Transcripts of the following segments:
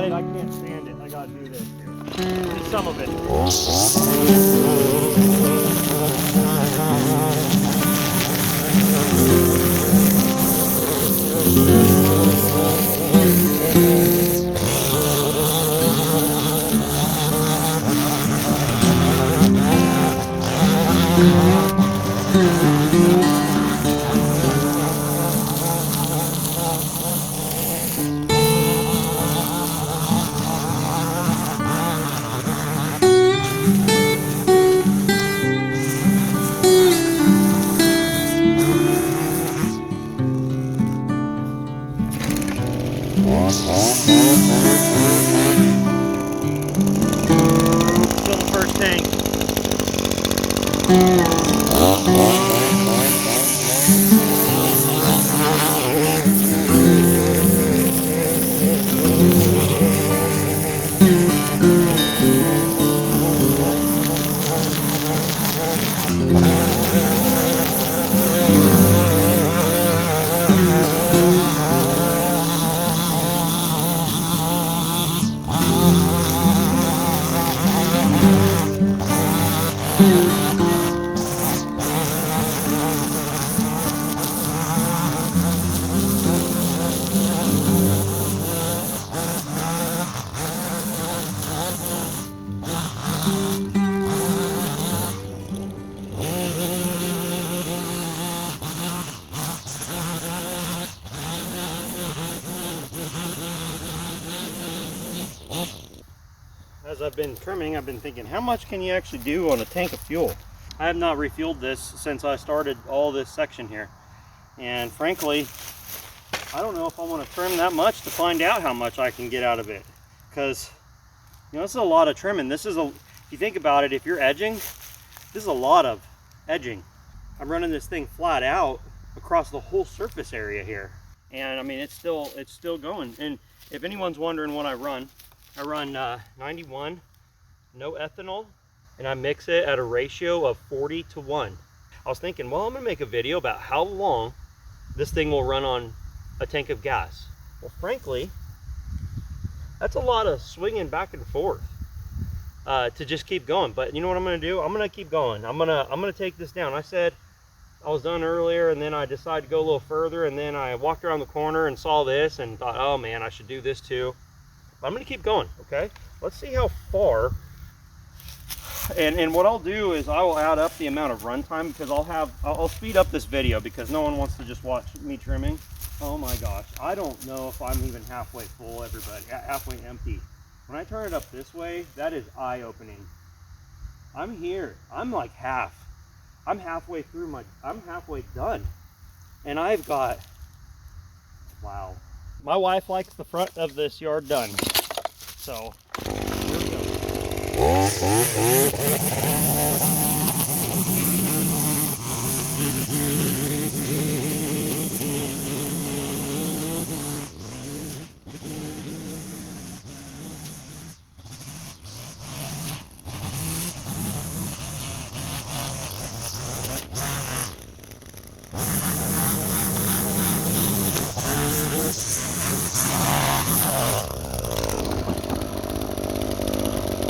at it, I can't stand it. I gotta do this here. Just some of it. Fill the first tank. As I've been trimming, I've been thinking, how much can you actually do on a tank of fuel? I have not refueled this since I started all this section here. And frankly, I don't know if I want to trim that much to find out how much I can get out of it. Because, you know, this is a lot of trimming. This is if you think about it, if you're edging, this is a lot of edging. I'm running this thing flat out across the whole surface area here. And I mean, it's still going. And if anyone's wondering what I run 91 no ethanol, and I mix it at a ratio of 40:1. I was thinking, well, I'm gonna make a video about how long this thing will run on a tank of gas. Well, frankly, that's a lot of swinging back and forth to just keep going. But you know what I'm gonna do? I'm gonna keep going. I'm gonna take this down. I said I was done earlier, and then I decided to go a little further, and then I walked around the corner and saw this and thought, oh man, I should do this too. But I'm gonna keep going, okay? Let's see how far. And what I'll do is I will add up the amount of runtime, because I'll speed up this video because no one wants to just watch me trimming. Oh my gosh, I don't know if I'm even halfway full, everybody, halfway empty. When I turn it up this way, that is eye-opening. I'm here, I'm like half. I'm halfway through I'm halfway done. And I've got, wow. My wife likes the front of this yard done. So, here we go.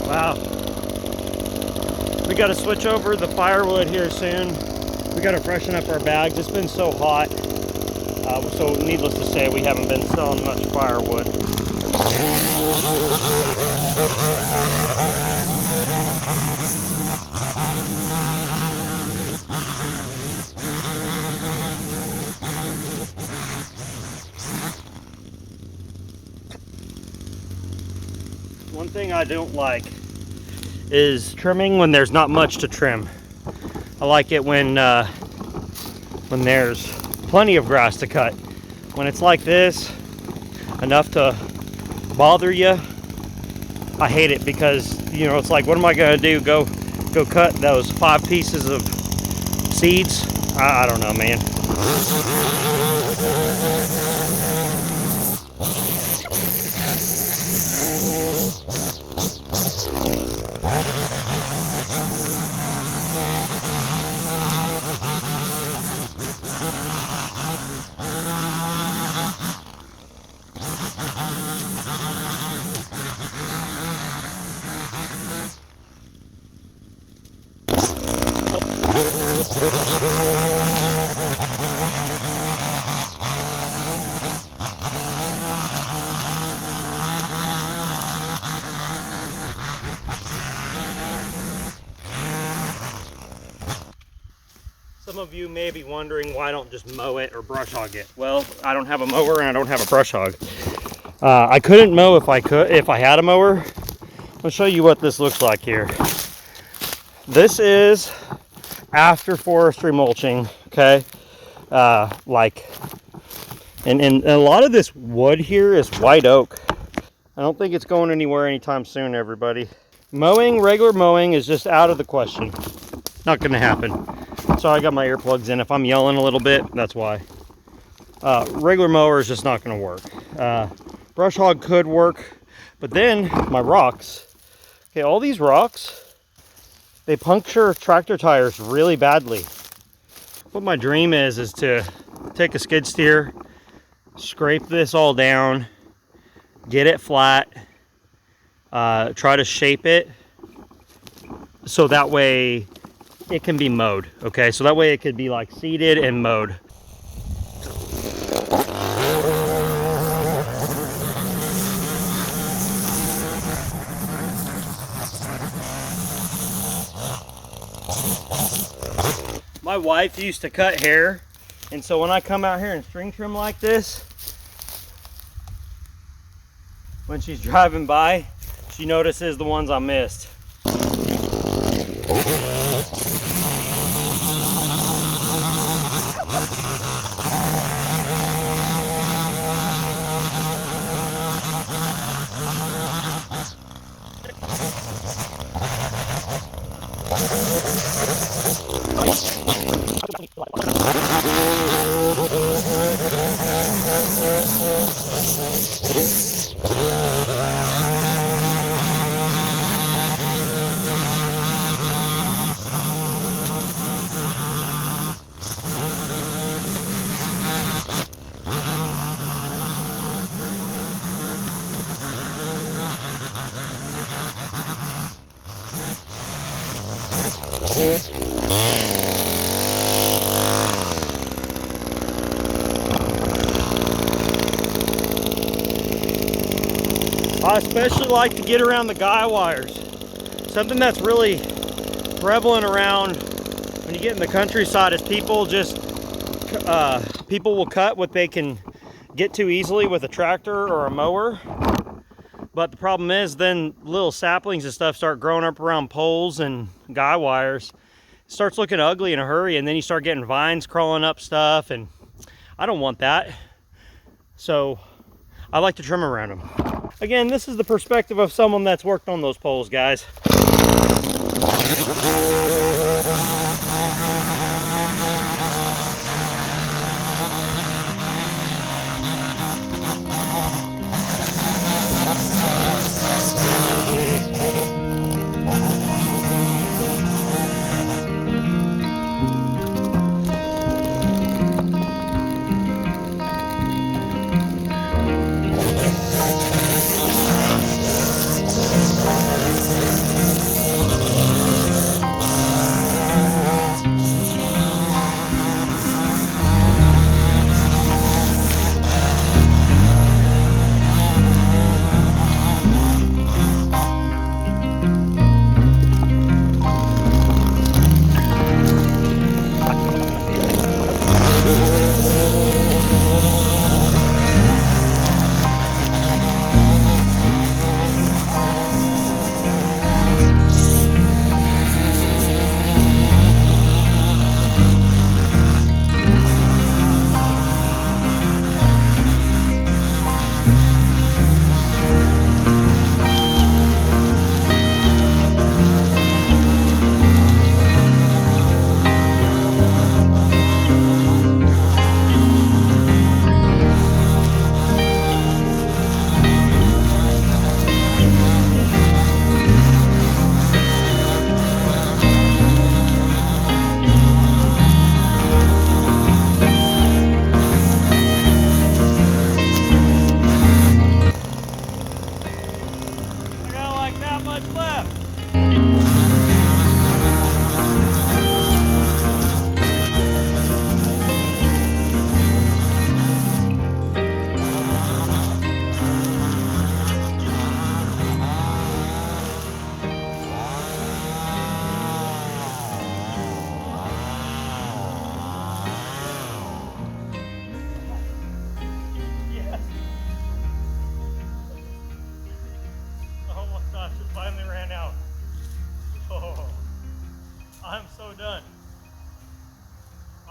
Wow. We got to switch over the firewood here soon. We got to freshen up our bags. It's been so hot. So needless to say, we haven't been selling much firewood. One thing I don't like is trimming when there's not much to trim. I like it when there's plenty of grass to cut. When it's like this, enough to bother you, I hate it, because you know, it's like, what am I gonna do? Go cut those 5 pieces of seeds? I don't know, man. Some of you may be wondering why I don't just mow it or brush hog it. Well, I don't have a mower and I don't have a brush hog. I couldn't mow if I had a mower. I'll show you what this looks like here. This is after forestry mulching, okay? And a lot of this wood here is white oak. I don't think it's going anywhere anytime soon, everybody. Mowing, regular mowing is just out of the question. Not gonna happen. Sorry, I got my earplugs in. If I'm yelling a little bit, that's why. Regular mower is just not gonna work. Brush hog could work, but then my rocks. Okay, all these rocks, they puncture tractor tires really badly. What my dream is to take a skid steer, scrape this all down, get it flat, try to shape it so that way it can be mowed, okay? So that way it could be like seeded and mowed. My wife used to cut hair, and so when I come out here and string trim like this, when she's driving by, she notices the ones I missed. I especially like to get around the guy wires. Something that's really prevalent around when you get in the countryside is people will cut what they can get to easily with a tractor or a mower. But the problem is then little saplings and stuff start growing up around poles and guy wires. It starts looking ugly in a hurry, and then you start getting vines crawling up stuff, and I don't want that. So I like to trim around them. Again, this is the perspective of someone that's worked on those poles, guys.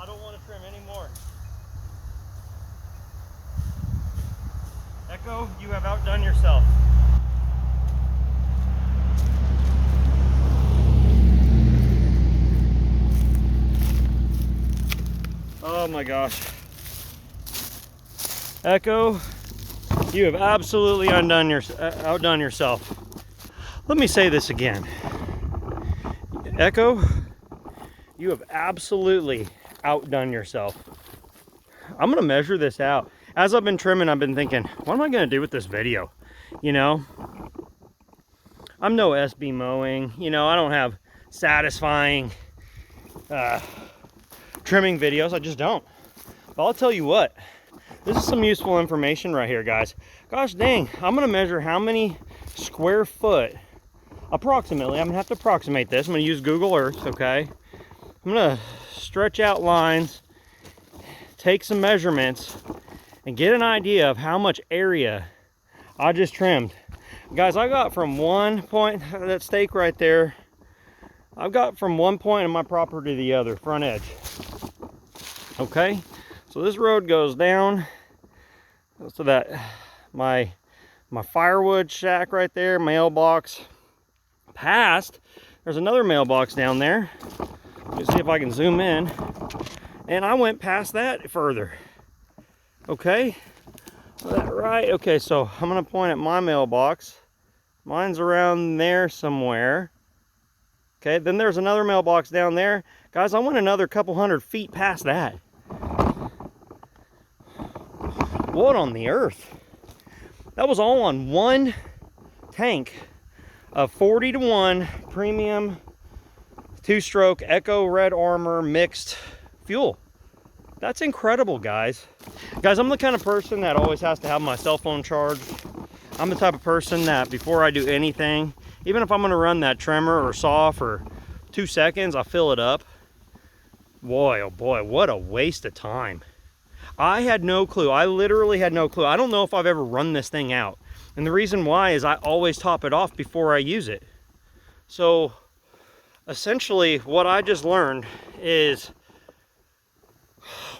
I don't want to trim anymore. Echo, you have outdone yourself. Oh my gosh. Echo, you have absolutely outdone yourself. Let me say this again. Echo, you have absolutely outdone yourself. I'm gonna measure this out. As I've been trimming, I've been thinking, what am I gonna do with this video? You know, I'm no SB mowing. You know, I don't have satisfying trimming videos. I just don't. But I'll tell you what, this is some useful information right here, guys. Gosh dang, I'm gonna measure how many square foot, approximately. I'm gonna have to approximate this. I'm gonna use Google Earth, okay? I'm gonna stretch out lines, take some measurements, and get an idea of how much area I just trimmed. Guys, I got from one point, that stake right there, I've got from one point of my property to the other, front edge. Okay, so this road goes down so that my firewood shack right there, mailbox, past, there's another mailbox down there. Let's see if I can zoom in. And I went past that further. Okay, that right? Okay, so I'm gonna point at my mailbox. Mine's around there somewhere. Okay, then there's another mailbox down there. Guys, I went another couple hundred feet past that. What on the earth? That was all on one tank of 40-to-1 premium 2-stroke Echo Red Armor mixed fuel. That's incredible, guys. Guys, I'm the kind of person that always has to have my cell phone charged. I'm the type of person that before I do anything, even if I'm gonna run that trimmer or saw for 2 seconds, I fill it up. Boy, oh boy, what a waste of time. I had no clue. I literally had no clue. I don't know if I've ever run this thing out. And the reason why is I always top it off before I use it. So essentially what I just learned is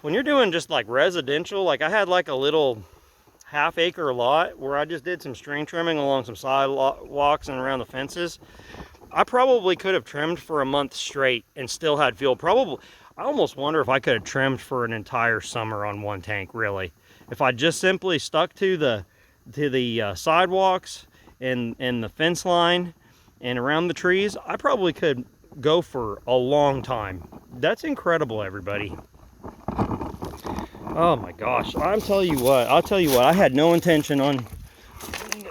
when you're doing just like residential, like I had like a little half-acre lot where I just did some string trimming along some sidewalks and around the fences. I probably could have trimmed for a month straight and still had fuel. Probably, I almost wonder if I could have trimmed for an entire summer on one tank, really. If I just simply stuck to the sidewalks and the fence line and around the trees, I probably could go for a long time. That's incredible, everybody. Oh my gosh, I'll tell you what, I had no intention on,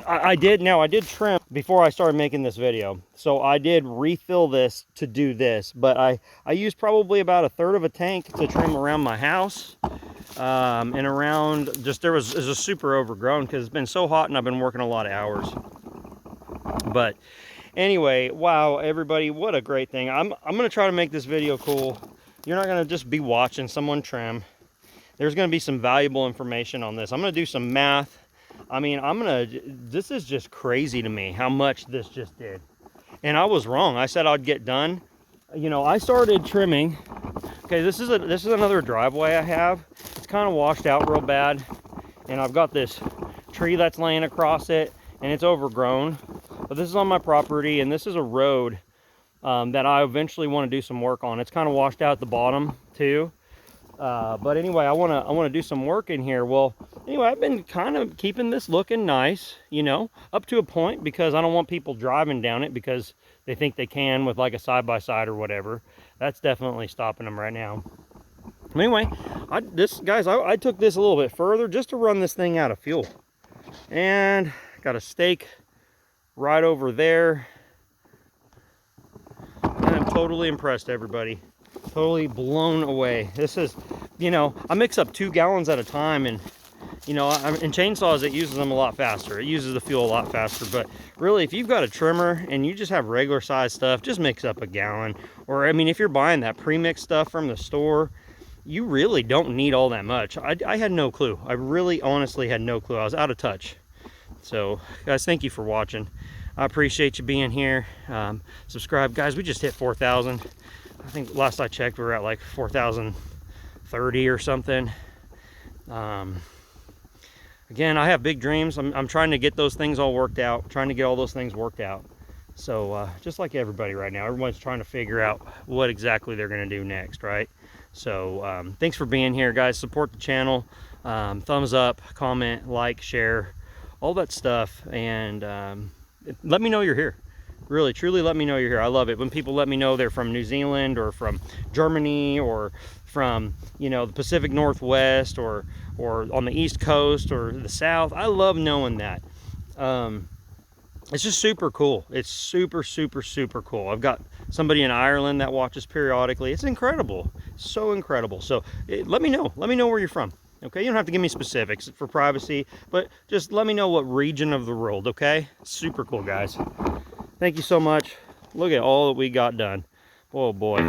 I did trim before I started making this video. So I did refill this to do this, but I used probably about 1/3 of a tank to trim around my house. And around, just it was just super overgrown because it's been so hot and I've been working a lot of hours. But anyway, wow, everybody, what a great thing. I'm gonna try to make this video cool. You're not gonna just be watching someone trim. There's gonna be some valuable information on this. I'm gonna do some math. I mean, this is just crazy to me how much this just did. And I was wrong. I said I'd get done. You know, I started trimming. Okay, this is another driveway I have. It's kind of washed out real bad. And I've got this tree that's laying across it and it's overgrown. But this is on my property and this is a road that I eventually want to do some work on. It's kind of washed out at the bottom too. But anyway, I want to do some work in here. Well, anyway, I've been kind of keeping this looking nice, you know, up to a point, because I don't want people driving down it because they think they can with like a side-by-side or whatever. That's definitely stopping them right now. Anyway, I took this a little bit further just to run this thing out of fuel. And got a stake right over there. And I'm totally impressed, everybody. Totally blown away. This is, you know, I mix up 2 gallons at a time, and you know, in chainsaws it uses them a lot faster. It uses the fuel a lot faster. But really, if you've got a trimmer and you just have regular size stuff, just mix up a gallon. Or I mean, if you're buying that pre-mixed stuff from the store, you really don't need all that much. I had no clue. I really honestly had no clue. I was out of touch. So guys, thank you for watching. I appreciate you being here. Subscribe, guys. We just hit 4,000. I think last I checked we were at like 4,000 30 or something. Again, I have big dreams. I'm trying to get those things all worked out, trying to get all those things worked out. So just like everybody right now, everyone's trying to figure out what exactly they're going to do next, right? So thanks for being here, guys. Support the channel. Thumbs up, comment, like, share, all that stuff. And let me know you're here. Really, truly let me know you're here. I love it when people let me know they're from New Zealand or from Germany or from, you know, the Pacific Northwest or on the East Coast or the South. I love knowing that. It's just super cool. It's super, super, super cool. I've got somebody in Ireland that watches periodically. It's incredible. So incredible. So let me know. Let me know where you're from. Okay, you don't have to give me specifics for privacy, but just let me know what region of the world, okay? Super cool, guys. Thank you so much. Look at all that we got done. Oh boy.